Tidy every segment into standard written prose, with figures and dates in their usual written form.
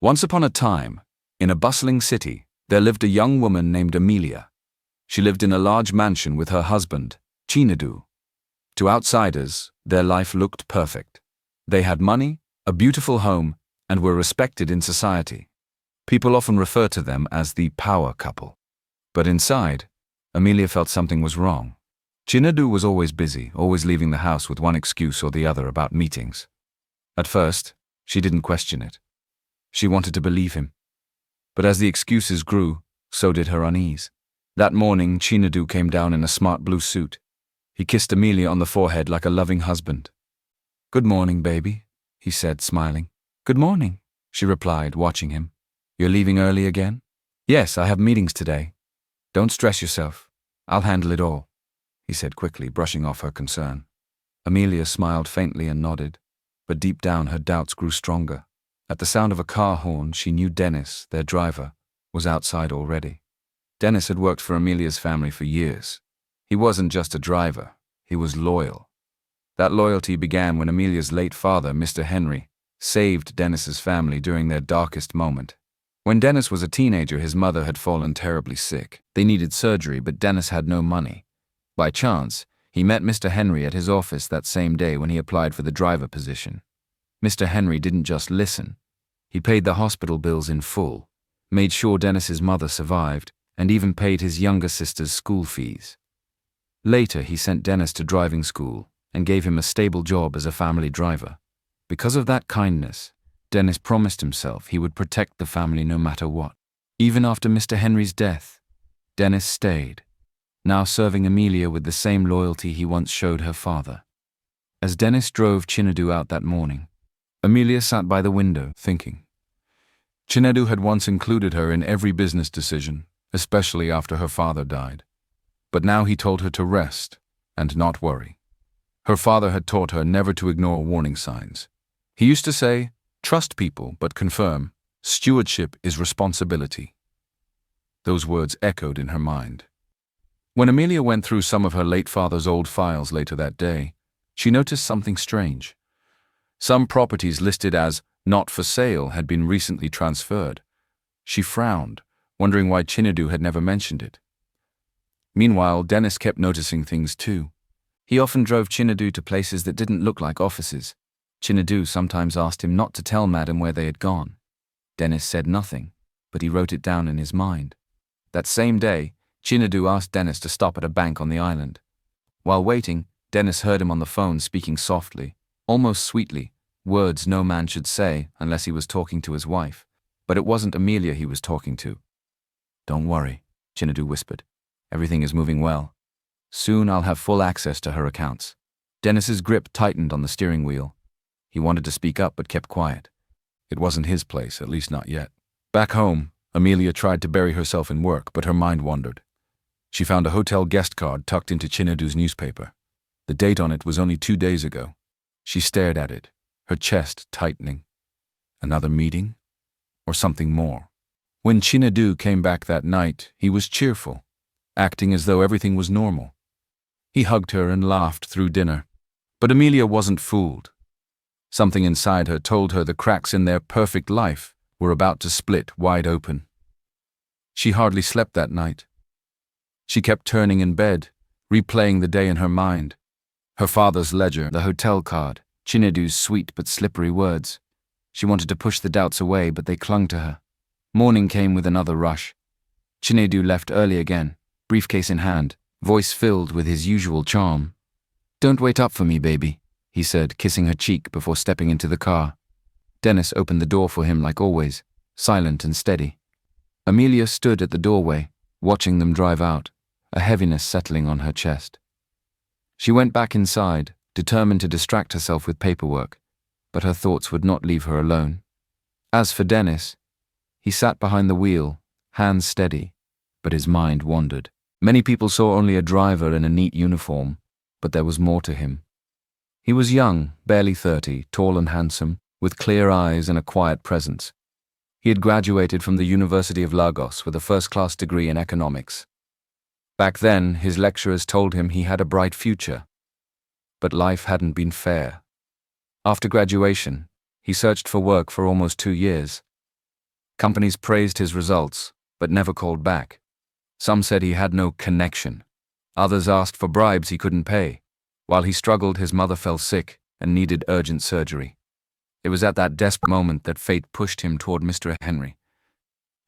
Once upon a time, in a bustling city, there lived a young woman named Amelia. She lived in a large mansion with her husband, Chinedu. To outsiders, their life looked perfect. They had money, a beautiful home, and were respected in society. People often refer to them as the power couple. But inside, Amelia felt something was wrong. Chinedu was always busy, always leaving the house with one excuse or the other about meetings. At first, she didn't question it. She wanted to believe him. But as the excuses grew, so did her unease. That morning, Chinedu came down in a smart blue suit. He kissed Amelia on the forehead like a loving husband. "Good morning, baby," he said, smiling. "Good morning," she replied, watching him. "You're leaving early again?" "Yes, I have meetings today." "Don't stress yourself. I'll handle it all," he said quickly, brushing off her concern. Amelia smiled faintly and nodded, but deep down her doubts grew stronger. At the sound of a car horn, she knew Dennis, their driver, was outside already. Dennis had worked for Amelia's family for years. He wasn't just a driver, he was loyal. That loyalty began when Amelia's late father, Mr. Henry, saved Dennis's family during their darkest moment. When Dennis was a teenager, his mother had fallen terribly sick. They needed surgery, but Dennis had no money. By chance, he met Mr. Henry at his office that same day when he applied for the driver position. Mr. Henry didn't just listen. He paid the hospital bills in full, made sure Dennis's mother survived, and even paid his younger sister's school fees. Later, he sent Dennis to driving school and gave him a stable job as a family driver. Because of that kindness, Dennis promised himself he would protect the family no matter what. Even after Mr. Henry's death, Dennis stayed, now serving Amelia with the same loyalty he once showed her father. As Dennis drove Chinedu out that morning, Amelia sat by the window, thinking. Chinedu had once included her in every business decision, especially after her father died. But now he told her to rest and not worry. Her father had taught her never to ignore warning signs. He used to say, "Trust people, but confirm, stewardship is responsibility." Those words echoed in her mind. When Amelia went through some of her late father's old files later that day, she noticed something strange. Some properties listed as not for sale had been recently transferred. She frowned, wondering why Chinedu had never mentioned it. Meanwhile, Dennis kept noticing things too. He often drove Chinedu to places that didn't look like offices. Chinedu sometimes asked him not to tell Madam where they had gone. Dennis said nothing, but he wrote it down in his mind. That same day, Chinedu asked Dennis to stop at a bank on the island. While waiting, Dennis heard him on the phone speaking softly, almost sweetly, words no man should say unless he was talking to his wife. But it wasn't Amelia he was talking to. "Don't worry," Chinedu whispered. "Everything is moving well. Soon I'll have full access to her accounts." Dennis's grip tightened on the steering wheel. He wanted to speak up but kept quiet. It wasn't his place, at least not yet. Back home, Amelia tried to bury herself in work, but her mind wandered. She found a hotel guest card tucked into Chinedu's newspaper. The date on it was only 2 days ago. She stared at it, her chest tightening. Another meeting? Or something more? When Chinedu came back that night, he was cheerful, acting as though everything was normal. He hugged her and laughed through dinner. But Amelia wasn't fooled. Something inside her told her the cracks in their perfect life were about to split wide open. She hardly slept that night. She kept turning in bed, replaying the day in her mind. Her father's ledger, the hotel card, Chinedu's sweet but slippery words. She wanted to push the doubts away, but they clung to her. Morning came with another rush. Chinedu left early again, briefcase in hand, voice filled with his usual charm. "Don't wait up for me, baby," he said, kissing her cheek before stepping into the car. Dennis opened the door for him like always, silent and steady. Amelia stood at the doorway, watching them drive out, a heaviness settling on her chest. She went back inside, determined to distract herself with paperwork, but her thoughts would not leave her alone. As for Dennis, he sat behind the wheel, hands steady, but his mind wandered. Many people saw only a driver in a neat uniform, but there was more to him. He was young, barely 30, tall and handsome, with clear eyes and a quiet presence. He had graduated from the University of Lagos with a first-class degree in economics. Back then, his lecturers told him he had a bright future. But life hadn't been fair. After graduation, he searched for work for almost 2 years. Companies praised his results, but never called back. Some said he had no connection. Others asked for bribes he couldn't pay. While he struggled, his mother fell sick and needed urgent surgery. It was at that desperate moment that fate pushed him toward Mr. Henry.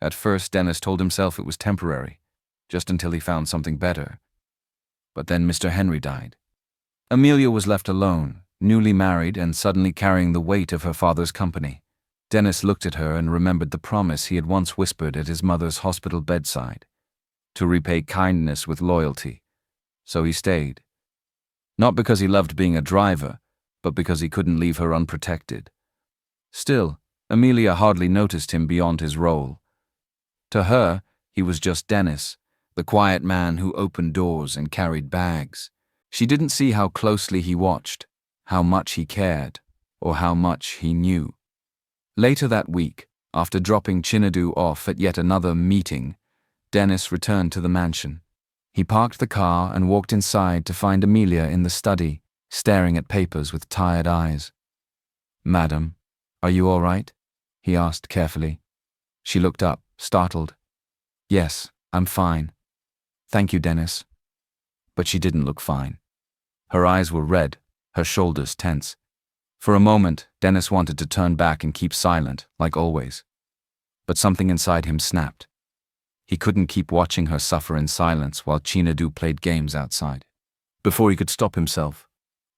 At first, Dennis told himself it was temporary, just until he found something better. But then Mr. Henry died. Amelia was left alone, newly married and suddenly carrying the weight of her father's company. Dennis looked at her and remembered the promise he had once whispered at his mother's hospital bedside, to repay kindness with loyalty. So he stayed. Not because he loved being a driver, but because he couldn't leave her unprotected. Still, Amelia hardly noticed him beyond his role. To her, he was just Dennis, the quiet man who opened doors and carried bags. She didn't see how closely he watched, how much he cared, or how much he knew. Later that week, after dropping Chinedu off at yet another meeting, Dennis returned to the mansion. He parked the car and walked inside to find Amelia in the study, staring at papers with tired eyes. "Madam, are you all right?" he asked carefully. She looked up, startled. "Yes, I'm fine. Thank you, Dennis." But she didn't look fine. Her eyes were red, her shoulders tense. For a moment, Dennis wanted to turn back and keep silent, like always. But something inside him snapped. He couldn't keep watching her suffer in silence while Chinedu played games outside. Before he could stop himself,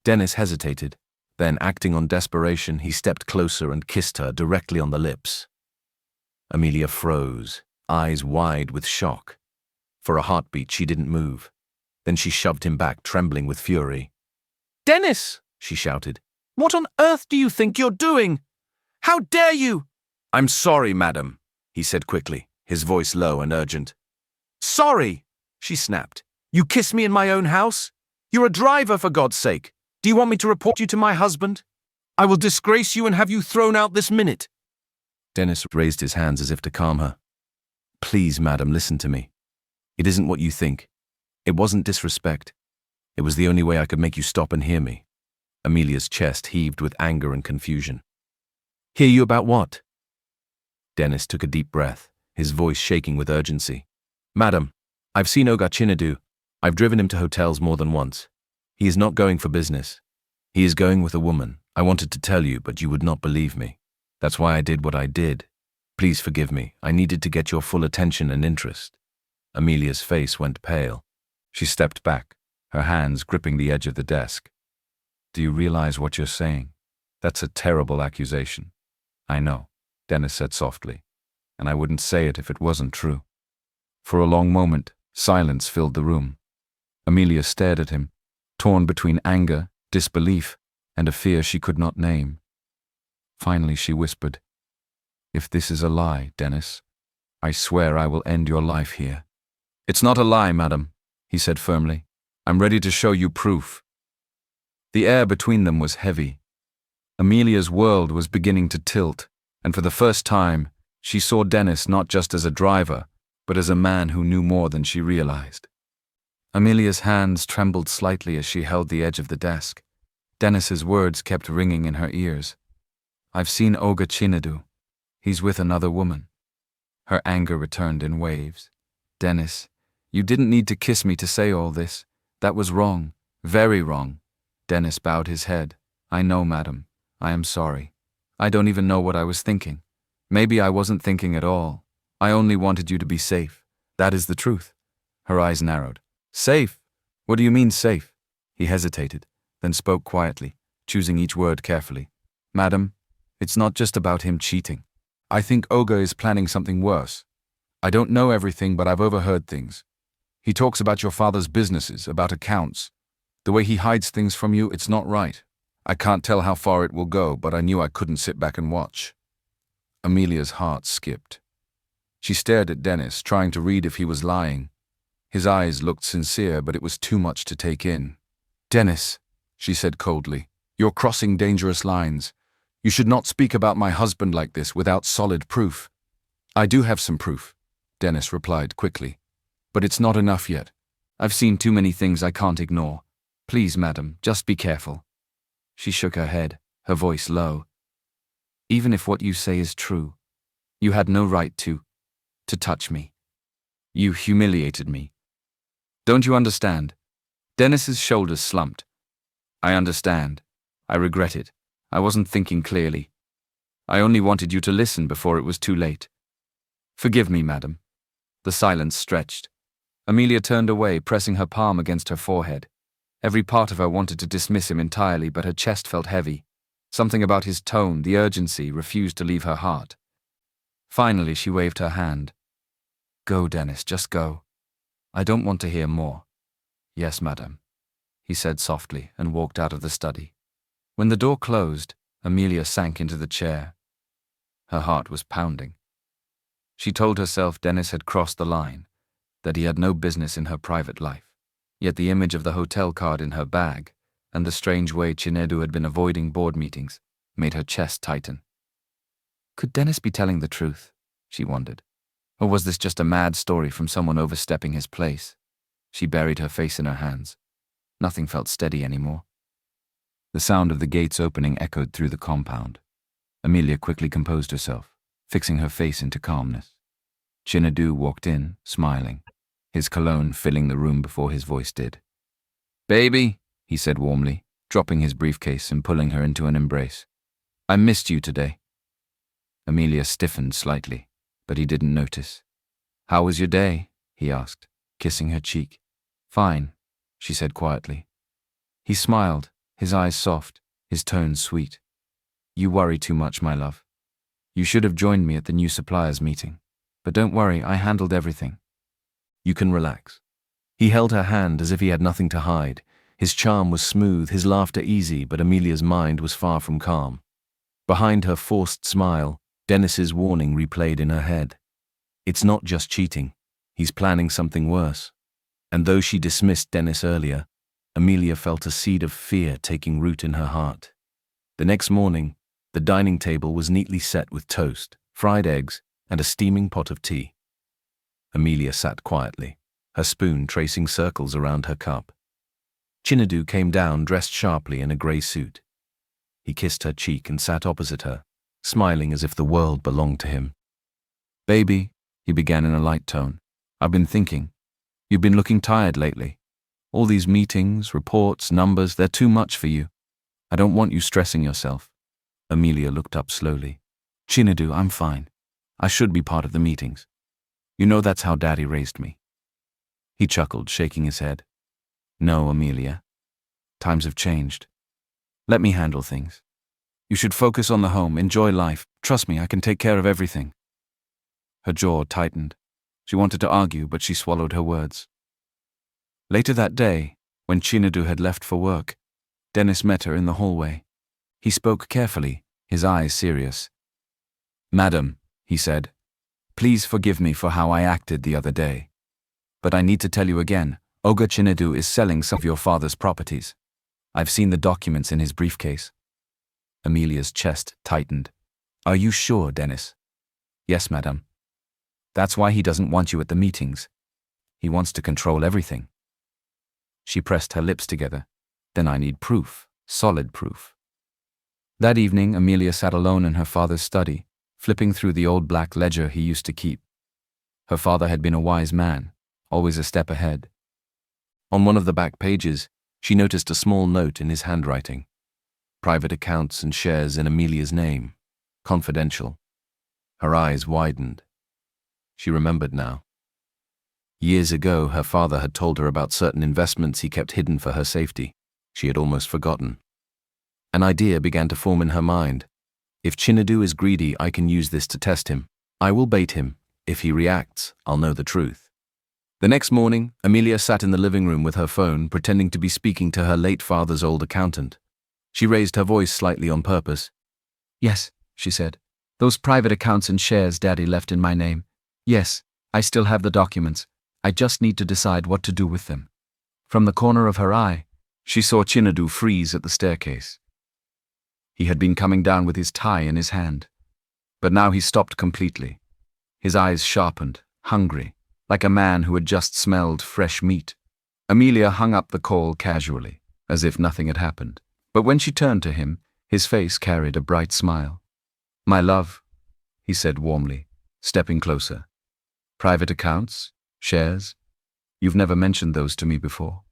Dennis hesitated. Then, acting on desperation, he stepped closer and kissed her directly on the lips. Amelia froze, eyes wide with shock. For a heartbeat, she didn't move. Then she shoved him back, trembling with fury. "Dennis!" she shouted. "What on earth do you think you're doing? How dare you?" "I'm sorry, madam," he said quickly, his voice low and urgent. "Sorry?" she snapped. "You kiss me in my own house? You're a driver, for God's sake. Do you want me to report you to my husband? I will disgrace you and have you thrown out this minute." Dennis raised his hands as if to calm her. "Please, madam, listen to me. It isn't what you think. It wasn't disrespect. It was the only way I could make you stop and hear me." Amelia's chest heaved with anger and confusion. "Hear you about what?" Dennis took a deep breath, his voice shaking with urgency. "Madam, I've seen Oga Chinedu. I've driven him to hotels more than once. He is not going for business. He is going with a woman. I wanted to tell you, but you would not believe me. That's why I did what I did. Please forgive me. I needed to get your full attention and interest." Amelia's face went pale. She stepped back, her hands gripping the edge of the desk. "Do you realize what you're saying? That's a terrible accusation." "I know," Dennis said softly, "and I wouldn't say it if it wasn't true." For a long moment, silence filled the room. Amelia stared at him, torn between anger, disbelief, and a fear she could not name. Finally she whispered, "If this is a lie, Dennis, I swear I will end your life here." "It's not a lie, madam," he said firmly. "I'm ready to show you proof." The air between them was heavy. Amelia's world was beginning to tilt, and for the first time, she saw Dennis not just as a driver, but as a man who knew more than she realized. Amelia's hands trembled slightly as she held the edge of the desk. Dennis's words kept ringing in her ears. "I've seen Oga Chinedu. He's with another woman." Her anger returned in waves. "Dennis, you didn't need to kiss me to say all this. That was wrong, very wrong." Dennis bowed his head. "I know, madam. I am sorry. I don't even know what I was thinking. Maybe I wasn't thinking at all. I only wanted you to be safe. That is the truth." Her eyes narrowed. "Safe? What do you mean safe?" He hesitated, then spoke quietly, choosing each word carefully. "Madam, it's not just about him cheating. I think Oga is planning something worse. I don't know everything, but I've overheard things. He talks about your father's businesses, about accounts. The way he hides things from you, it's not right. I can't tell how far it will go, but I knew I couldn't sit back and watch." Amelia's heart skipped. She stared at Dennis, trying to read if he was lying. His eyes looked sincere, but it was too much to take in. "Dennis," she said coldly, "you're crossing dangerous lines. You should not speak about my husband like this without solid proof." "I do have some proof," Dennis replied quickly. "But it's not enough yet. I've seen too many things I can't ignore. Please, madam, just be careful." She shook her head, her voice low. "Even if what you say is true, You had no right to touch me. You humiliated me. Don't you understand? Dennis's shoulders slumped. I understand. I regret it. I wasn't thinking clearly. I only wanted you to listen before it was too late. Forgive me, madam. The silence stretched. Amelia turned away, pressing her palm against her forehead. Every part of her wanted to dismiss him entirely, but her chest felt heavy. Something about his tone, the urgency, refused to leave her heart. Finally, she waved her hand. Go, Dennis, just go. I don't want to hear more. Yes, madam, he said softly and walked out of the study. When the door closed, Amelia sank into the chair. Her heart was pounding. She told herself Dennis had crossed the line, that he had no business in her private life. Yet the image of the hotel card in her bag, and the strange way Chinedu had been avoiding board meetings, made her chest tighten. Could Dennis be telling the truth? She wondered. Or was this just a mad story from someone overstepping his place? She buried her face in her hands. Nothing felt steady anymore. The sound of the gates opening echoed through the compound. Amelia quickly composed herself, fixing her face into calmness. Chinedu walked in, smiling, his cologne filling the room before his voice did. Baby, he said warmly, dropping his briefcase and pulling her into an embrace. I missed you today. Amelia stiffened slightly, but he didn't notice. How was your day? He asked, kissing her cheek. Fine, she said quietly. He smiled, his eyes soft, his tone sweet. You worry too much, my love. You should have joined me at the new suppliers meeting. But don't worry, I handled everything. You can relax. He held her hand as if he had nothing to hide. His charm was smooth, his laughter easy, but Amelia's mind was far from calm. Behind her forced smile, Dennis's warning replayed in her head. It's not just cheating. He's planning something worse. And though she dismissed Dennis earlier, Amelia felt a seed of fear taking root in her heart. The next morning, the dining table was neatly set with toast, fried eggs, and a steaming pot of tea. Amelia sat quietly, her spoon tracing circles around her cup. Chinedu came down dressed sharply in a grey suit. He kissed her cheek and sat opposite her, smiling as if the world belonged to him. Baby, he began in a light tone, I've been thinking. You've been looking tired lately. All these meetings, reports, numbers, they're too much for you. I don't want you stressing yourself. Amelia looked up slowly. Chinedu, I'm fine. I should be part of the meetings. You know that's how Daddy raised me. He chuckled, shaking his head. No, Amelia. Times have changed. Let me handle things. You should focus on the home, enjoy life. Trust me, I can take care of everything. Her jaw tightened. She wanted to argue, but she swallowed her words. Later that day, when Chinedu had left for work, Dennis met her in the hallway. He spoke carefully, his eyes serious. Madam, he said, please forgive me for how I acted the other day. But I need to tell you again, Oga Chinedu is selling some of your father's properties. I've seen the documents in his briefcase. Amelia's chest tightened. Are you sure, Dennis? Yes, madam. That's why he doesn't want you at the meetings. He wants to control everything. She pressed her lips together. Then I need proof, solid proof. That evening, Amelia sat alone in her father's study, flipping through the old black ledger he used to keep. Her father had been a wise man, always a step ahead. On one of the back pages, she noticed a small note in his handwriting. Private accounts and shares in Amelia's name. Confidential. Her eyes widened. She remembered now. Years ago, her father had told her about certain investments he kept hidden for her safety. She had almost forgotten. An idea began to form in her mind. If Chinedu is greedy, I can use this to test him. I will bait him. If he reacts, I'll know the truth. The next morning, Amelia sat in the living room with her phone, pretending to be speaking to her late father's old accountant. She raised her voice slightly on purpose. Yes, she said. Those private accounts and shares Daddy left in my name. Yes, I still have the documents. I just need to decide what to do with them. From the corner of her eye, she saw Chinedu freeze at the staircase. He had been coming down with his tie in his hand. But now he stopped completely. His eyes sharpened, hungry, like a man who had just smelled fresh meat. Amelia hung up the call casually, as if nothing had happened. But when she turned to him, his face carried a bright smile. My love, he said warmly, stepping closer. Private accounts? Shares? You've never mentioned those to me before.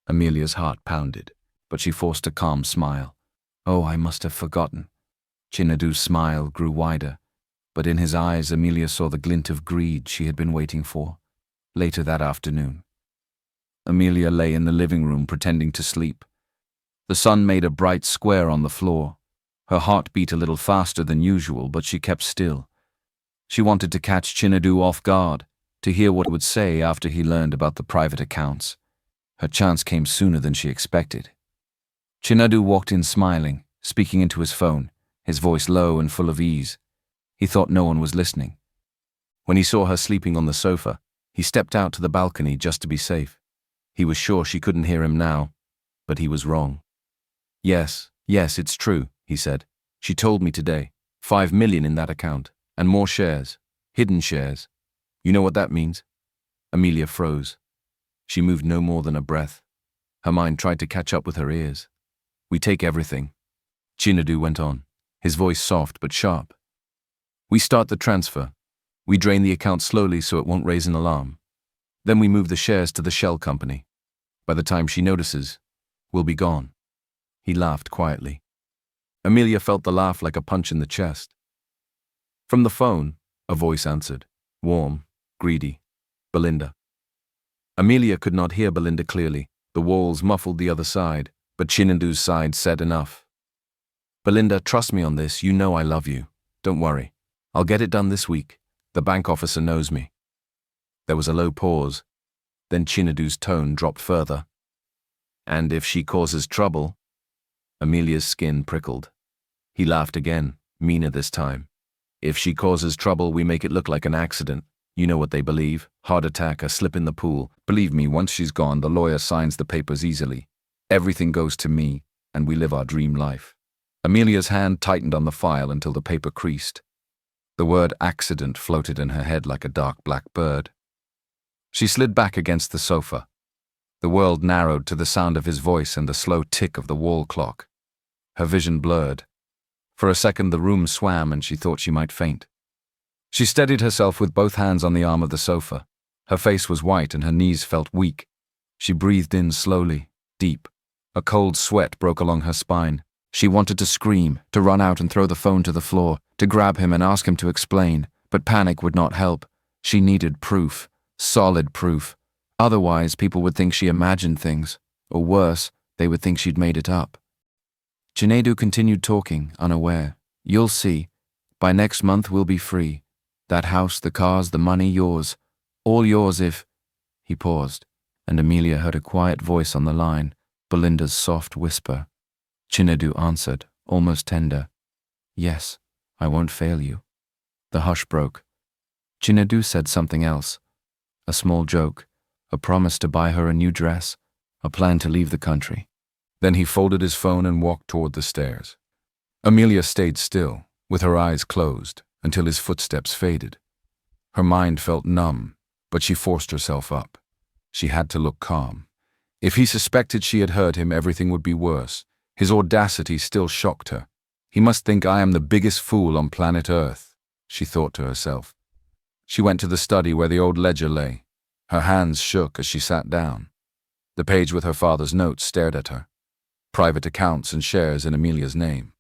Amelia's heart pounded, but she forced a calm smile. Oh, I must have forgotten. Chinedu's smile grew wider, but in his eyes Amelia saw the glint of greed she had been waiting for. Later that afternoon, Amelia lay in the living room pretending to sleep. The sun made a bright square on the floor. Her heart beat a little faster than usual, but she kept still. She wanted to catch Chinedu off guard, to hear what he would say after he learned about the private accounts. Her chance came sooner than she expected. Chinedu walked in smiling, speaking into his phone, his voice low and full of ease. He thought no one was listening. When he saw her sleeping on the sofa, he stepped out to the balcony just to be safe. He was sure she couldn't hear him now, but he was wrong. Yes, it's true, he said. She told me today. 5 million in that account, and more shares, hidden shares. You know what that means? Amelia froze. She moved no more than a breath. Her mind tried to catch up with her ears. We take everything. Chinedu went on, his voice soft but sharp. We start the transfer. We drain the account slowly so it won't raise an alarm. Then we move the shares to the shell company. By the time she notices, we'll be gone. He laughed quietly. Amelia felt the laugh like a punch in the chest. From the phone, a voice answered, warm, greedy. Belinda. Amelia could not hear Belinda clearly. The walls muffled the other side, but Chinedu's side said enough. Belinda, trust me on this. You know I love you. Don't worry. I'll get it done this week. The bank officer knows me. There was a low pause. Then Chinedu's tone dropped further. And if she causes trouble? Amelia's skin prickled. He laughed again, meaner this time. If she causes trouble, we make it look like an accident. You know what they believe. Heart attack, a slip in the pool. Believe me, once she's gone, the lawyer signs the papers easily. Everything goes to me, and we live our dream life. Amelia's hand tightened on the file until the paper creased. The word accident floated in her head like a dark black bird. She slid back against the sofa. The world narrowed to the sound of his voice and the slow tick of the wall clock. Her vision blurred. For a second the room swam and she thought she might faint. She steadied herself with both hands on the arm of the sofa. Her face was white and her knees felt weak. She breathed in slowly, deep. A cold sweat broke along her spine. She wanted to scream, to run out and throw the phone to the floor, to grab him and ask him to explain, but panic would not help. She needed proof, solid proof. Otherwise, people would think she imagined things, or worse, they would think she'd made it up. Chinedu continued talking, unaware. You'll see. By next month we'll be free. That house, the cars, the money, yours. All yours if... He paused, and Amelia heard a quiet voice on the line, Belinda's soft whisper. Chinedu answered, almost tender. Yes, I won't fail you. The hush broke. Chinedu said something else. A small joke, a promise to buy her a new dress, a plan to leave the country. Then he folded his phone and walked toward the stairs. Amelia stayed still, with her eyes closed, until his footsteps faded. Her mind felt numb, but she forced herself up. She had to look calm. If he suspected she had hurt him, everything would be worse. His audacity still shocked her. He must think I am the biggest fool on planet Earth, she thought to herself. She went to the study where the old ledger lay. Her hands shook as she sat down. The page with her father's notes stared at her. Private accounts and shares in Amelia's name.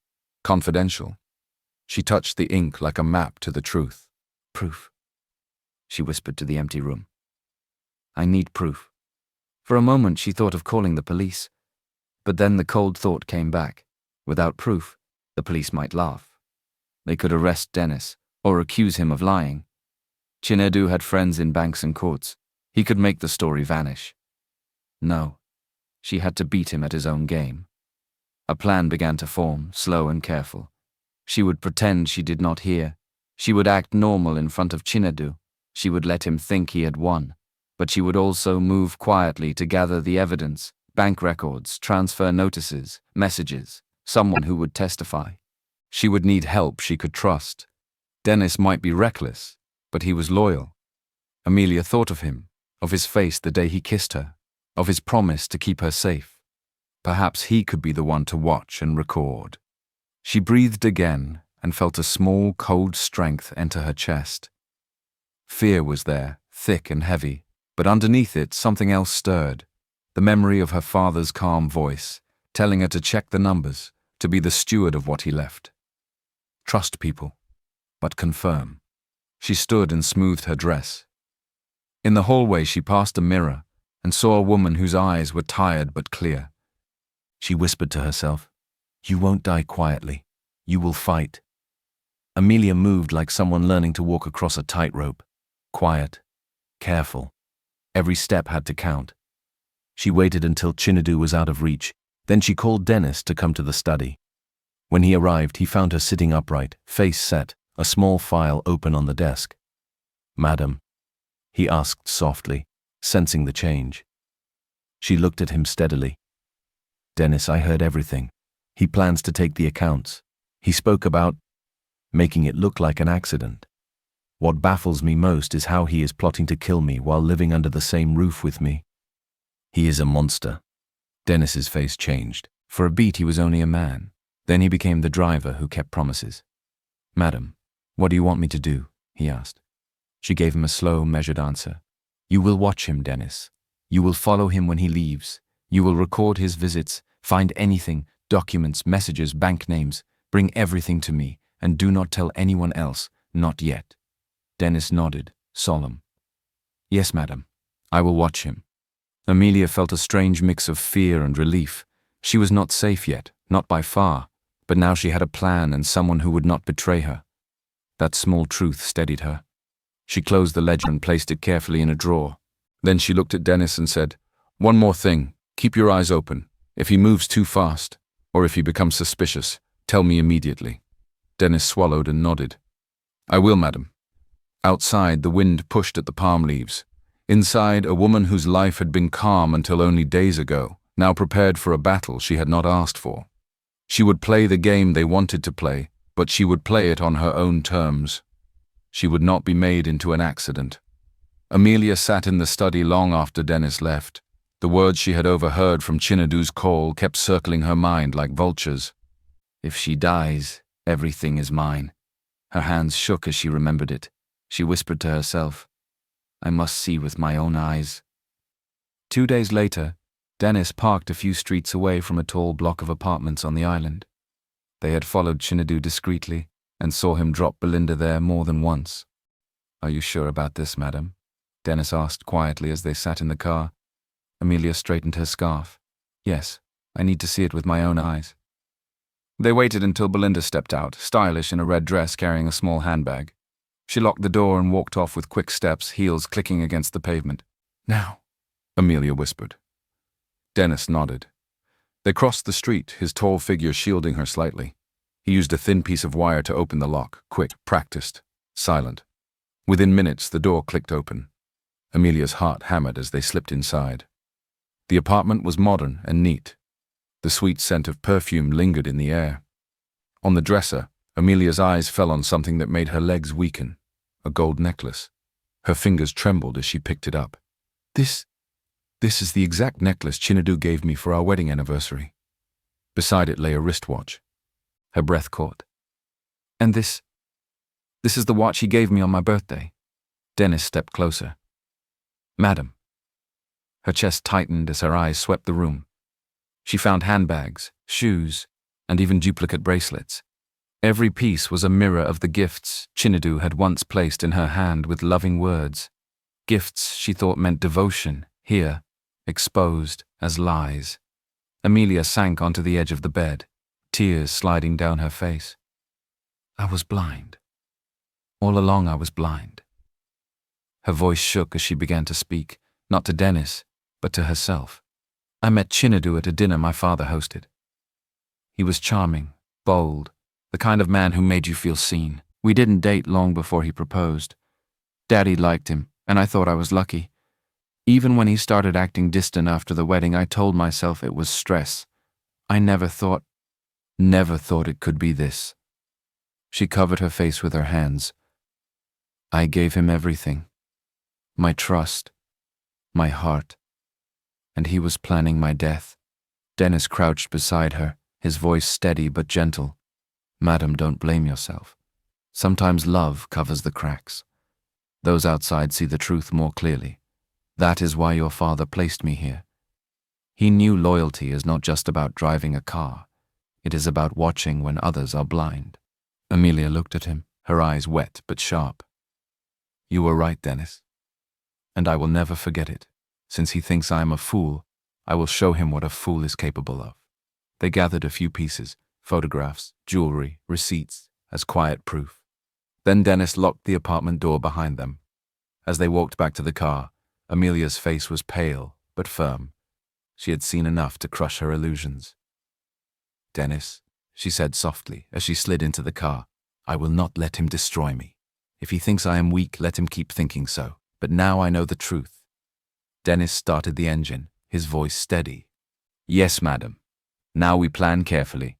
Confidential. She touched the ink like a map to the truth. Proof, she whispered to the empty room. I need proof. For a moment she thought of calling the police. But then the cold thought came back. Without proof, the police might laugh. They could arrest Dennis, or accuse him of lying. Chinedu had friends in banks and courts. He could make the story vanish. No, she had to beat him at his own game. A plan began to form, slow and careful. She would pretend she did not hear. She would act normal in front of Chinedu. She would let him think he had won. But she would also move quietly to gather the evidence. Bank records, transfer notices, messages, someone who would testify. She would need help she could trust. Dennis might be reckless, but he was loyal. Amelia thought of him, of his face the day he kissed her, of his promise to keep her safe. Perhaps he could be the one to watch and record. She breathed again and felt a small, cold strength enter her chest. Fear was there, thick and heavy, but underneath it something else stirred. The memory of her father's calm voice, telling her to check the numbers, to be the steward of what he left. Trust people, but confirm. She stood and smoothed her dress. In the hallway she passed a mirror and saw a woman whose eyes were tired but clear. She whispered to herself, "You won't die quietly. You will fight." Amelia moved like someone learning to walk across a tightrope. Quiet, careful. Every step had to count. She waited until Chinedu was out of reach. Then she called Dennis to come to the study. When he arrived, he found her sitting upright, face set, a small file open on the desk. "Madam," he asked softly, sensing the change. She looked at him steadily. "Dennis, I heard everything. He plans to take the accounts. He spoke about making it look like an accident. What baffles me most is how he is plotting to kill me while living under the same roof with me. He is a monster." Dennis's face changed. For a beat he was only a man. Then he became the driver who kept promises. "Madam, what do you want me to do?" he asked. She gave him a slow, measured answer. "You will watch him, Dennis. You will follow him when he leaves. You will record his visits, find anything, documents, messages, bank names. Bring everything to me, and do not tell anyone else, not yet." Dennis nodded, solemn. "Yes, madam. I will watch him." Amelia felt a strange mix of fear and relief. She was not safe yet, not by far, but now she had a plan and someone who would not betray her. That small truth steadied her. She closed the ledger and placed it carefully in a drawer. Then she looked at Dennis and said, "One more thing. Keep your eyes open. If he moves too fast, or if he becomes suspicious, tell me immediately." Dennis swallowed and nodded. "I will, madam." Outside, the wind pushed at the palm leaves. Inside, a woman whose life had been calm until only days ago, now prepared for a battle she had not asked for. She would play the game they wanted to play, but she would play it on her own terms. She would not be made into an accident. Amelia sat in the study long after Dennis left. The words she had overheard from Chinedu's call kept circling her mind like vultures. "If she dies, everything is mine." Her hands shook as she remembered it. She whispered to herself, "I must see with my own eyes." 2 days later, Dennis parked a few streets away from a tall block of apartments on the island. They had followed Chinedu discreetly and saw him drop Belinda there more than once. "Are you sure about this, madam?" Dennis asked quietly as they sat in the car. Amelia straightened her scarf. "Yes, I need to see it with my own eyes." They waited until Belinda stepped out, stylish in a red dress carrying a small handbag. She locked the door and walked off with quick steps, heels clicking against the pavement. "Now," Amelia whispered. Dennis nodded. They crossed the street, his tall figure shielding her slightly. He used a thin piece of wire to open the lock, quick, practiced, silent. Within minutes, the door clicked open. Amelia's heart hammered as they slipped inside. The apartment was modern and neat. The sweet scent of perfume lingered in the air. On the dresser, Amelia's eyes fell on something that made her legs weaken, a gold necklace. Her fingers trembled as she picked it up. This is the exact necklace Chinedu gave me for our wedding anniversary." Beside it lay a wristwatch. Her breath caught. "And this is the watch he gave me on my birthday." Dennis stepped closer. "Madam." Her chest tightened as her eyes swept the room. She found handbags, shoes, and even duplicate bracelets. Every piece was a mirror of the gifts Chinedu had once placed in her hand with loving words. Gifts she thought meant devotion, here, exposed as lies. Amelia sank onto the edge of the bed, tears sliding down her face. "I was blind. All along I was blind." Her voice shook as she began to speak, not to Dennis, but to herself. "I met Chinedu at a dinner my father hosted. He was charming, bold, the kind of man who made you feel seen. We didn't date long before he proposed. Daddy liked him, and I thought I was lucky. Even when he started acting distant after the wedding, I told myself it was stress. I never thought it could be this." She covered her face with her hands. "I gave him everything. My trust, my heart. And he was planning my death." Dennis crouched beside her, his voice steady but gentle. "Madam, don't blame yourself. Sometimes love covers the cracks. Those outside see the truth more clearly. That is why your father placed me here. He knew loyalty is not just about driving a car. It is about watching when others are blind. Amelia looked at him, her eyes wet but sharp. You were right, Dennis. And I will never forget it. Since he thinks I am a fool, I will show him what a fool is capable of. They gathered a few pieces, photographs, jewelry, receipts, as quiet proof. Then Dennis locked the apartment door behind them. As they walked back to the car, Amelia's face was pale but firm. She had seen enough to crush her illusions. Dennis, she said softly as she slid into the car, I will not let him destroy me. If he thinks I am weak, let him keep thinking so. But now I know the truth. Dennis started the engine, his voice steady. Yes, madam. Now we plan carefully.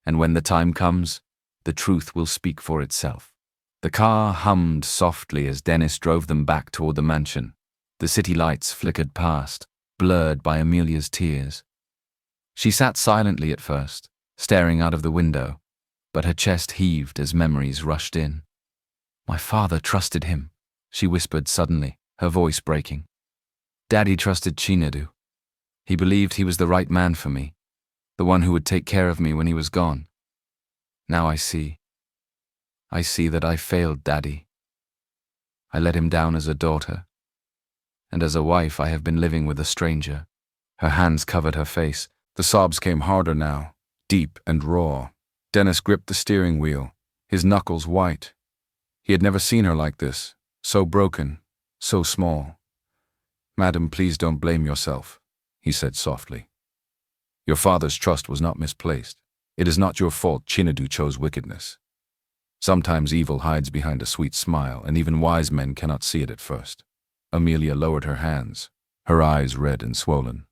And when the time comes, the truth will speak for itself. The car hummed softly as Dennis drove them back toward the mansion. The city lights flickered past, blurred by Amelia's tears. She sat silently at first, staring out of the window, but her chest heaved as memories rushed in. My father trusted him, she whispered suddenly, her voice breaking. Daddy trusted Chinedu. He believed he was the right man for me, the one who would take care of me when he was gone. Now I see. I see that I failed Daddy. I let him down as a daughter. And as a wife, I have been living with a stranger. Her hands covered her face. The sobs came harder now, deep and raw. Dennis gripped the steering wheel, his knuckles white. He had never seen her like this, so broken, so small. Madam, please don't blame yourself, he said softly. Your father's trust was not misplaced. It is not your fault Chinedu chose wickedness. Sometimes evil hides behind a sweet smile, and even wise men cannot see it at first. Amelia lowered her hands, her eyes red and swollen.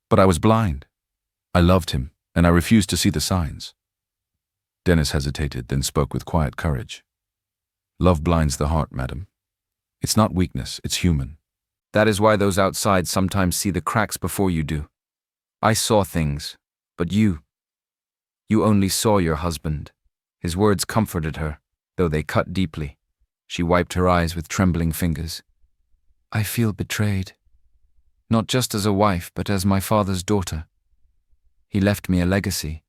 But I was blind. I loved him, and I refused to see the signs. Dennis hesitated, then spoke with quiet courage. Love blinds the heart, madam. It's not weakness, it's human. That is why those outside sometimes see the cracks before you do. I saw things, but you only saw your husband. His words comforted her, though they cut deeply. She wiped her eyes with trembling fingers. I feel betrayed. Not just as a wife, but as my father's daughter. He left me a legacy,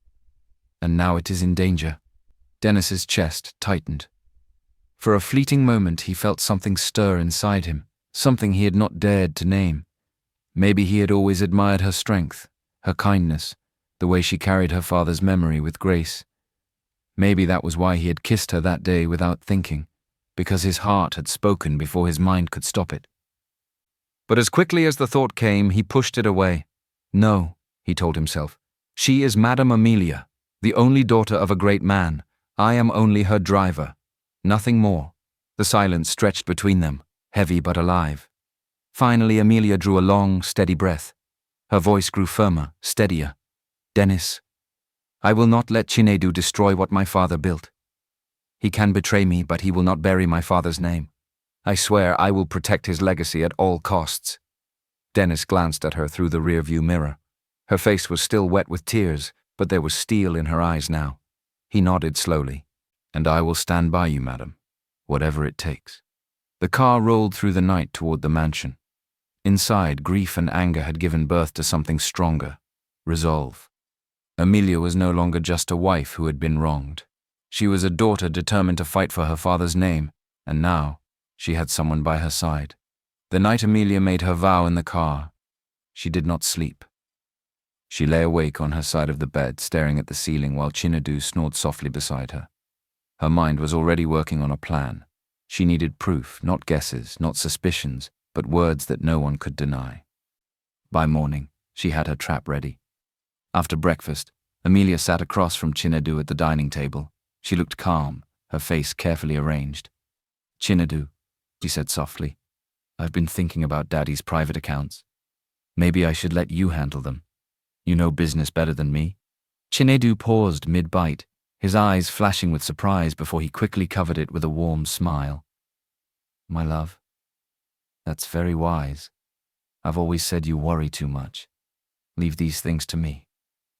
and now it is in danger. Dennis's chest tightened. For a fleeting moment he felt something stir inside him, something he had not dared to name. Maybe he had always admired her strength, her kindness, the way she carried her father's memory with grace. Maybe that was why he had kissed her that day without thinking, because his heart had spoken before his mind could stop it. But as quickly as the thought came, he pushed it away. No, he told himself. She is Madame Amelia, the only daughter of a great man. I am only her driver. Nothing more. The silence stretched between them, heavy but alive. Finally, Amelia drew a long, steady breath. Her voice grew firmer, steadier. Dennis, I will not let Chinedu destroy what my father built. He can betray me, but he will not bury my father's name. I swear I will protect his legacy at all costs. Dennis glanced at her through the rearview mirror. Her face was still wet with tears, but there was steel in her eyes now. He nodded slowly. And I will stand by you, madam, whatever it takes. The car rolled through the night toward the mansion. Inside, grief and anger had given birth to something stronger, resolve. Amelia was no longer just a wife who had been wronged. She was a daughter determined to fight for her father's name, and now she had someone by her side. The night Amelia made her vow in the car, she did not sleep. She lay awake on her side of the bed, staring at the ceiling while Chinedu snored softly beside her. Her mind was already working on a plan. She needed proof, not guesses, not suspicions, but words that no one could deny. By morning, she had her trap ready. After breakfast, Amelia sat across from Chinedu at the dining table. She looked calm, her face carefully arranged. Chinedu, she said softly, I've been thinking about Daddy's private accounts. Maybe I should let you handle them. You know business better than me. Chinedu paused mid-bite, his eyes flashing with surprise before he quickly covered it with a warm smile. My love, that's very wise. I've always said you worry too much. Leave these things to me.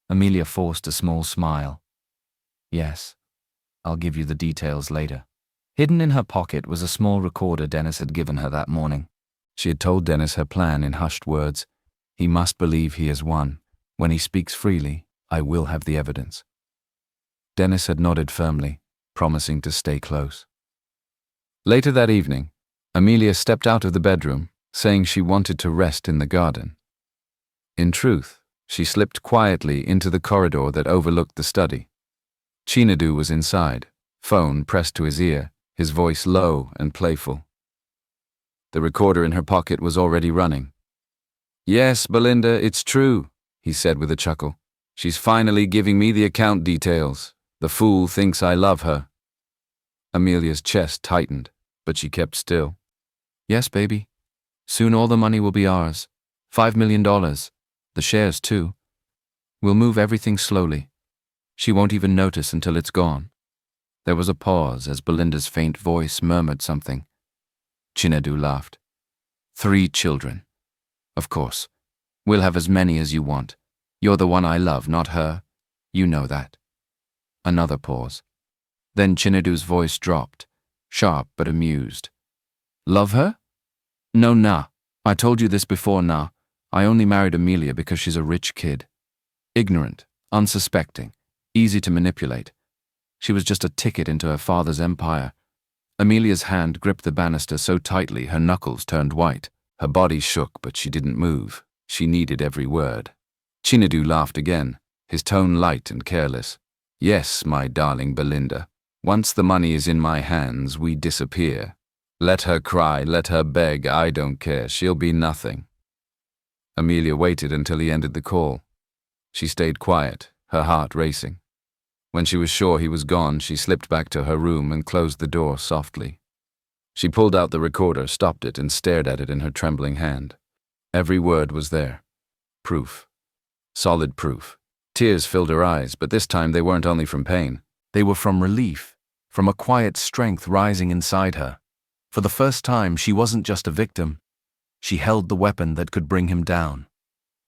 Amelia forced a small smile. Yes, I'll give you the details later. Hidden in her pocket was a small recorder Dennis had given her that morning. She had told Dennis her plan in hushed words. He must believe he has won. When he speaks freely, I will have the evidence. Dennis had nodded firmly, promising to stay close. Later that evening, Amelia stepped out of the bedroom, saying she wanted to rest in the garden. In truth, she slipped quietly into the corridor that overlooked the study. Chinedu was inside, phone pressed to his ear, his voice low and playful. The recorder in her pocket was already running. "Yes, Belinda, it's true," he said with a chuckle. "She's finally giving me the account details. The fool thinks I love her." Amelia's chest tightened, but she kept still. "Yes, baby. Soon all the money will be ours. $5 million. The shares, too. We'll move everything slowly. She won't even notice until it's gone." There was a pause as Belinda's faint voice murmured something. Chinedu laughed. "3 children. Of course. We'll have as many as you want. You're the one I love, not her. You know that." Another pause. Then Chinedu's voice dropped, sharp but amused. "Love her? No, nah. I told you this before, nah. I only married Amelia because she's a rich kid. Ignorant, unsuspecting, easy to manipulate. She was just a ticket into her father's empire." Amelia's hand gripped the banister so tightly her knuckles turned white. Her body shook, but she didn't move. She needed every word. Chinedu laughed again, his tone light and careless. "Yes, my darling Belinda. Once the money is in my hands, we disappear. Let her cry, let her beg, I don't care. She'll be nothing." Amelia waited until he ended the call. She stayed quiet, her heart racing. When she was sure he was gone, she slipped back to her room and closed the door softly. She pulled out the recorder, stopped it, and stared at it in her trembling hand. Every word was there. Proof. Solid proof. Tears filled her eyes, but this time they weren't only from pain. They were from relief, from a quiet strength rising inside her. For the first time, she wasn't just a victim. She held the weapon that could bring him down.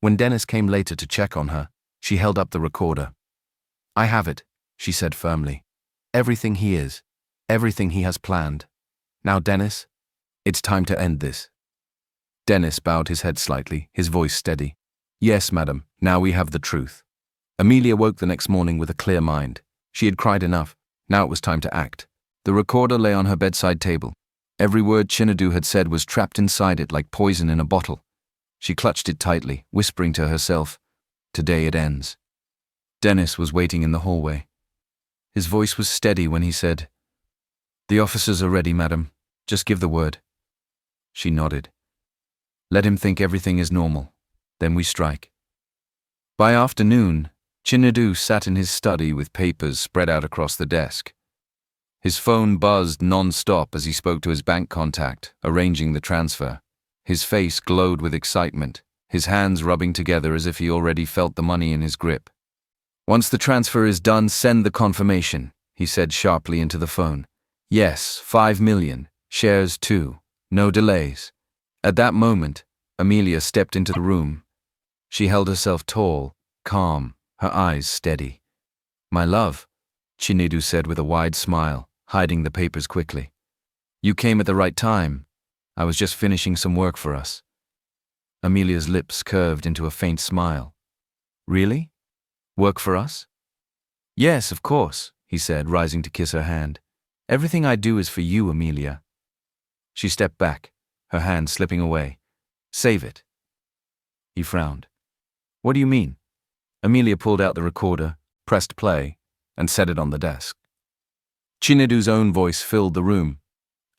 When Dennis came later to check on her, she held up the recorder. "I have it," she said firmly. "Everything he is, everything he has planned. Now, Dennis, it's time to end this." Dennis bowed his head slightly, his voice steady. "Yes, madam, now we have the truth." Amelia woke the next morning with a clear mind. She had cried enough. Now it was time to act. The recorder lay on her bedside table. Every word Chinedu had said was trapped inside it like poison in a bottle. She clutched it tightly, whispering to herself, "Today it ends." Dennis was waiting in the hallway. His voice was steady when he said, "The officers are ready, madam. Just give the word." She nodded. "Let him think everything is normal. Then we strike." By afternoon, Chinedu sat in his study with papers spread out across the desk. His phone buzzed non-stop as he spoke to his bank contact, arranging the transfer. His face glowed with excitement, his hands rubbing together as if he already felt the money in his grip. "Once the transfer is done, send the confirmation," he said sharply into the phone. "Yes, 5 million. Shares too. No delays." At that moment, Amelia stepped into the room. She held herself tall, calm, her eyes steady. "My love," Chinedu said with a wide smile, hiding the papers quickly. "You came at the right time. I was just finishing some work for us." Amelia's lips curved into a faint smile. "Really? Work for us?" "Yes, of course," he said, rising to kiss her hand. "Everything I do is for you, Amelia." She stepped back, her hand slipping away. "Save it." He frowned. "What do you mean?" Amelia pulled out the recorder, pressed play, and set it on the desk. Chinedu's own voice filled the room.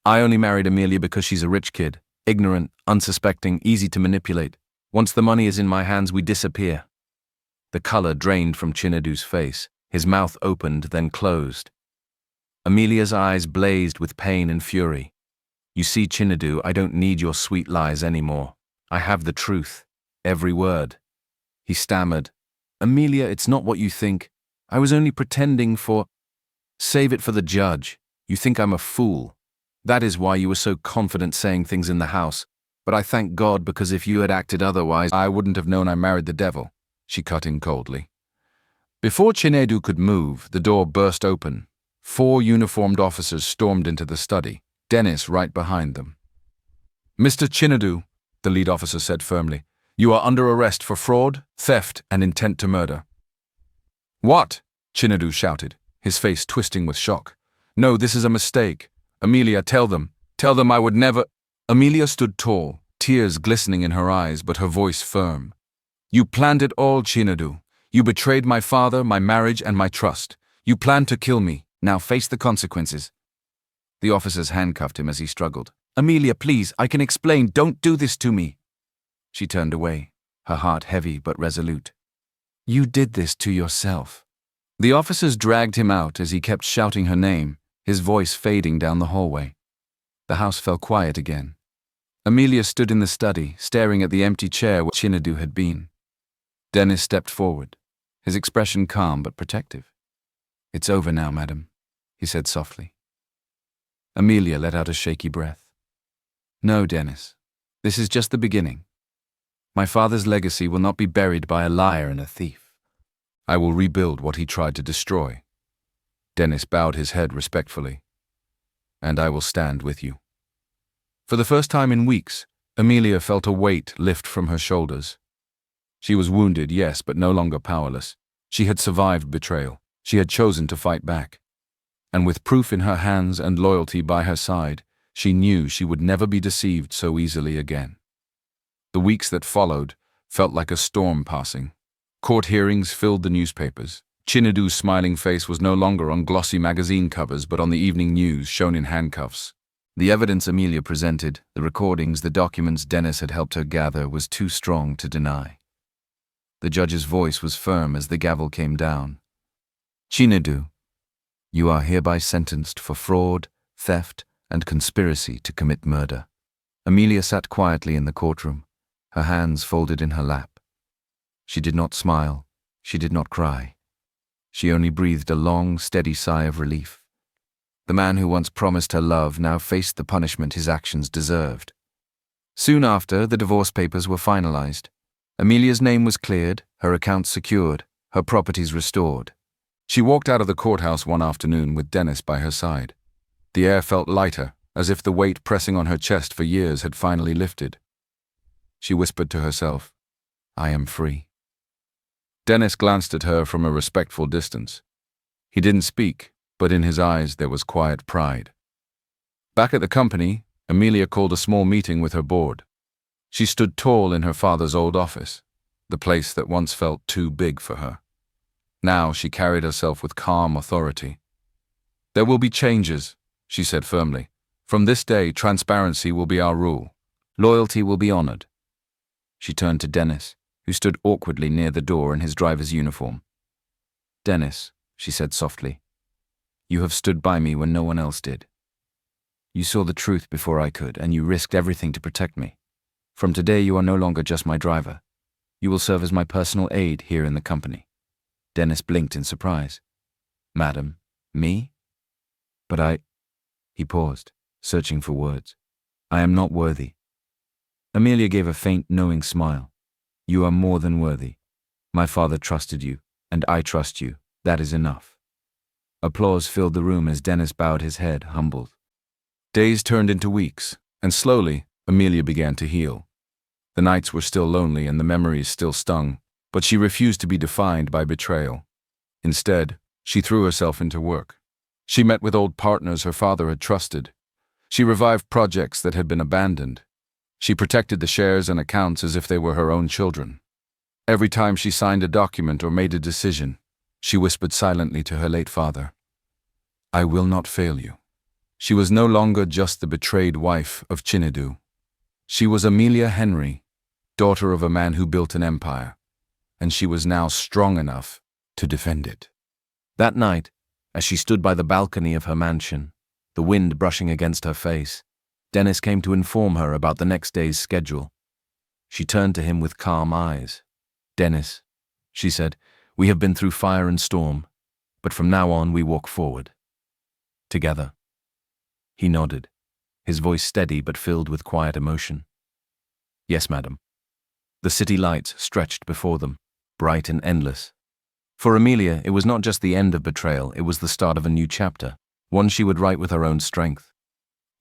"I only married Amelia because she's a rich kid, ignorant, unsuspecting, easy to manipulate. Once the money is in my hands, we disappear." The color drained from Chinedu's face. His mouth opened, then closed. Amelia's eyes blazed with pain and fury. "You see, Chinedu, I don't need your sweet lies anymore. I have the truth. Every word." He stammered. "Amelia, it's not what you think. I was only pretending for—" "Save it for the judge. You think I'm a fool. That is why you were so confident saying things in the house. But I thank God, because if you had acted otherwise, I wouldn't have known I married the devil," she cut in coldly. Before Chinedu could move, the door burst open. 4 uniformed officers stormed into the study, Dennis right behind them. "Mr. Chinedu," the lead officer said firmly, "you are under arrest for fraud, theft, and intent to murder." "What?" Chinedu shouted, his face twisting with shock. "No, this is a mistake. Amelia, tell them I would never—" Amelia stood tall, tears glistening in her eyes, but her voice firm. "You planned it all, Chinedu. You betrayed my father, my marriage, and my trust. You planned to kill me. Now face the consequences." The officers handcuffed him as he struggled. "Amelia, please, I can explain. Don't do this to me." She turned away, her heart heavy but resolute. "You did this to yourself." The officers dragged him out as he kept shouting her name, his voice fading down the hallway. The house fell quiet again. Amelia stood in the study, staring at the empty chair where Chinedu had been. Dennis stepped forward, his expression calm but protective. "It's over now, madam," he said softly. Amelia let out a shaky breath. "No, Dennis, this is just the beginning. My father's legacy will not be buried by a liar and a thief. I will rebuild what he tried to destroy." Dennis bowed his head respectfully. "And I will stand with you." For the first time in weeks, Amelia felt a weight lift from her shoulders. She was wounded, yes, but no longer powerless. She had survived betrayal. She had chosen to fight back. And with proof in her hands and loyalty by her side, she knew she would never be deceived so easily again. The weeks that followed felt like a storm passing. Court hearings filled the newspapers. Chinedu's smiling face was no longer on glossy magazine covers but on the evening news shown in handcuffs. The evidence Amelia presented, the recordings, the documents Dennis had helped her gather, was too strong to deny. The judge's voice was firm as the gavel came down. "Chinedu, you are hereby sentenced for fraud, theft, and conspiracy to commit murder." Amelia sat quietly in the courtroom, her hands folded in her lap. She did not smile, she did not cry. She only breathed a long, steady sigh of relief. The man who once promised her love now faced the punishment his actions deserved. Soon after, the divorce papers were finalized. Amelia's name was cleared, her accounts secured, her properties restored. She walked out of the courthouse one afternoon with Dennis by her side. The air felt lighter, as if the weight pressing on her chest for years had finally lifted. She whispered to herself, "I am free." Dennis glanced at her from a respectful distance. He didn't speak, but in his eyes there was quiet pride. Back at the company, Amelia called a small meeting with her board. She stood tall in her father's old office, the place that once felt too big for her. Now she carried herself with calm authority. "There will be changes," she said firmly. "From this day, transparency will be our rule. Loyalty will be honored." She turned to Dennis, who stood awkwardly near the door in his driver's uniform. "Dennis," she said softly, "you have stood by me when no one else did. You saw the truth before I could, and you risked everything to protect me. From today, you are no longer just my driver. You will serve as my personal aide here in the company." Dennis blinked in surprise. "Madam, me? But I—" He paused, searching for words. "I am not worthy." Amelia gave a faint, knowing smile. "You are more than worthy. My father trusted you, and I trust you. That is enough." Applause filled the room as Dennis bowed his head, humbled. Days turned into weeks, and slowly, Amelia began to heal. The nights were still lonely and the memories still stung, but she refused to be defined by betrayal. Instead, she threw herself into work. She met with old partners her father had trusted. She revived projects that had been abandoned. She protected the shares and accounts as if they were her own children. Every time she signed a document or made a decision, she whispered silently to her late father, "I will not fail you." She was no longer just the betrayed wife of Chinedu. She was Amelia Henry, daughter of a man who built an empire, and she was now strong enough to defend it. That night, as she stood by the balcony of her mansion, the wind brushing against her face, Dennis came to inform her about the next day's schedule. She turned to him with calm eyes. "Dennis," she said, "we have been through fire and storm, but from now on we walk forward. Together." He nodded, his voice steady but filled with quiet emotion. "Yes, madam." The city lights stretched before them, bright and endless. For Amelia, it was not just the end of betrayal, it was the start of a new chapter, one she would write with her own strength.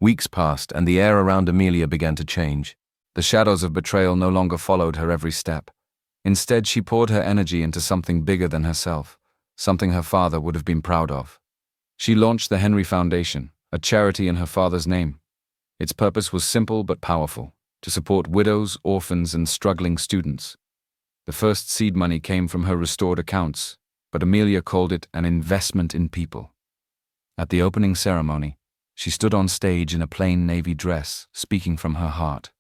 Weeks passed, and the air around Amelia began to change. The shadows of betrayal no longer followed her every step. Instead, she poured her energy into something bigger than herself, something her father would have been proud of. She launched the Henry Foundation, a charity in her father's name. Its purpose was simple but powerful: to support widows, orphans, and struggling students. The first seed money came from her restored accounts, but Amelia called it an investment in people. At the opening ceremony, she stood on stage in a plain navy dress, speaking from her heart.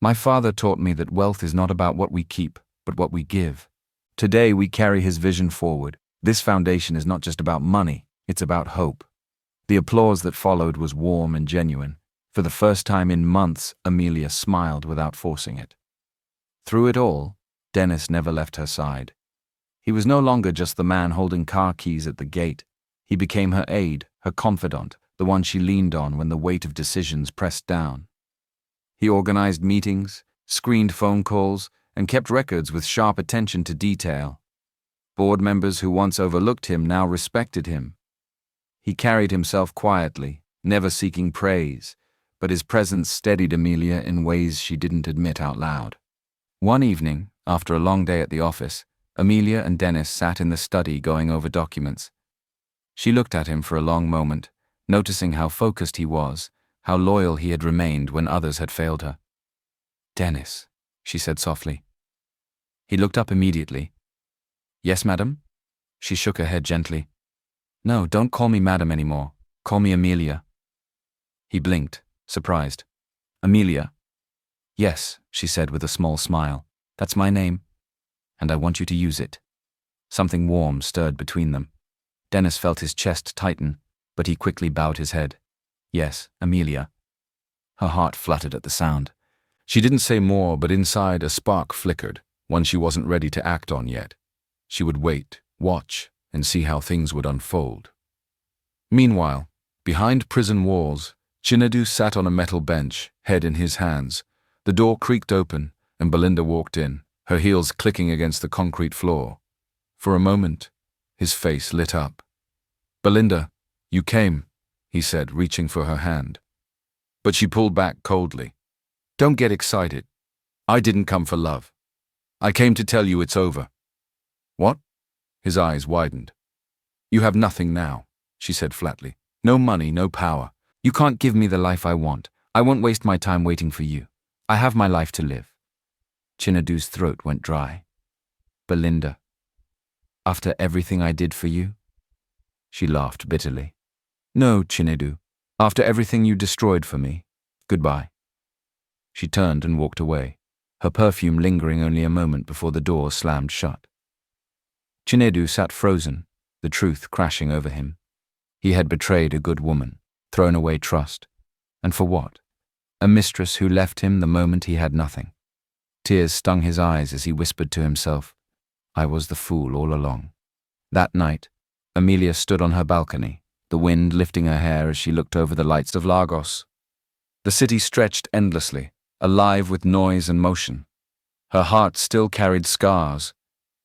"My father taught me that wealth is not about what we keep, but what we give. Today we carry his vision forward. This foundation is not just about money, it's about hope." The applause that followed was warm and genuine. For the first time in months, Amelia smiled without forcing it. Through it all, Dennis never left her side. He was no longer just the man holding car keys at the gate. He became her aide, her confidant, the one she leaned on when the weight of decisions pressed down. He organized meetings, screened phone calls, and kept records with sharp attention to detail. Board members who once overlooked him now respected him. He carried himself quietly, never seeking praise, but his presence steadied Amelia in ways she didn't admit out loud. One evening, after a long day at the office, Amelia and Dennis sat in the study going over documents. She looked at him for a long moment, noticing how focused he was, how loyal he had remained when others had failed her. "Dennis," she said softly. He looked up immediately. "Yes, madam?" She shook her head gently. "No, don't call me madam anymore. Call me Amelia." He blinked, surprised. "Amelia?" "Yes," she said with a small smile. "That's my name, and I want you to use it." Something warm stirred between them. Dennis felt his chest tighten, but he quickly bowed his head. "Yes, Amelia." Her heart fluttered at the sound. She didn't say more, but inside a spark flickered, one she wasn't ready to act on yet. She would wait, watch, and see how things would unfold. Meanwhile, behind prison walls, Chinedu sat on a metal bench, head in his hands. The door creaked open, and Belinda walked in, her heels clicking against the concrete floor. For a moment, his face lit up. "Belinda, you came," he said, reaching for her hand. But she pulled back coldly. "Don't get excited. I didn't come for love. I came to tell you it's over." "What?" His eyes widened. "You have nothing now," she said flatly. "No money, no power. You can't give me the life I want. I won't waste my time waiting for you. I have my life to live." Chinedu's throat went dry. "Belinda, after everything I did for you?" She laughed bitterly. "No, Chinedu. After everything you destroyed for me, goodbye." She turned and walked away, her perfume lingering only a moment before the door slammed shut. Chinedu sat frozen, the truth crashing over him. He had betrayed a good woman, thrown away trust. And for what? A mistress who left him the moment he had nothing. Tears stung his eyes as he whispered to himself, "I was the fool all along." That night, Amelia stood on her balcony, the wind lifting her hair as she looked over the lights of Lagos. The city stretched endlessly, alive with noise and motion. Her heart still carried scars,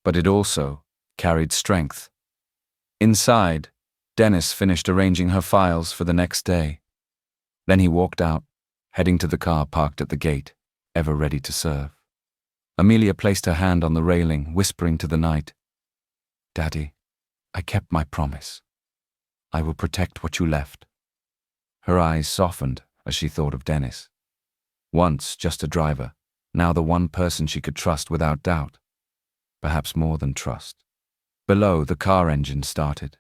but it also carried strength. Inside, Dennis finished arranging her files for the next day. Then he walked out, heading to the car parked at the gate, ever ready to serve. Amelia placed her hand on the railing, whispering to the night, "Daddy, I kept my promise. I will protect what you left." Her eyes softened as she thought of Dennis. Once just a driver, now the one person she could trust without doubt. Perhaps more than trust. Below, the car engine started.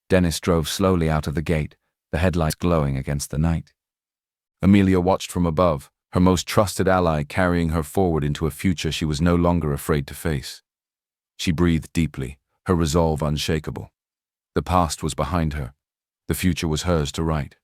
Dennis drove slowly out of the gate, the headlights glowing against the night. Amelia watched from above, her most trusted ally carrying her forward into a future she was no longer afraid to face. She breathed deeply, her resolve unshakable. The past was behind her. The future was hers to write.